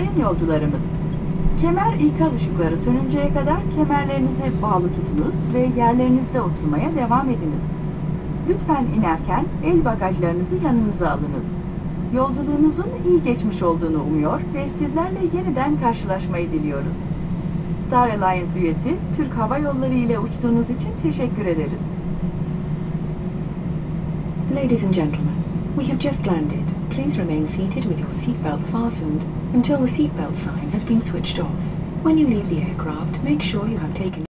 Sayın yolcularımız, kemer ikaz ışıkları sönünceye kadar kemerlerinizi bağlı tutunuz ve yerlerinizde oturmaya devam ediniz. Lütfen inerken el bagajlarınızı yanınıza alınız. Yolculuğunuzun iyi geçmiş olduğunu umuyor ve sizlerle yeniden karşılaşmayı diliyoruz. Star Alliance üyesi Türk Hava Yolları ile uçtuğunuz için teşekkür ederiz. Ladies and gentlemen, we have just landed. Please remain seated with your seatbelt fastened until the seatbelt sign has been switched off. When you leave the aircraft, make sure you have taken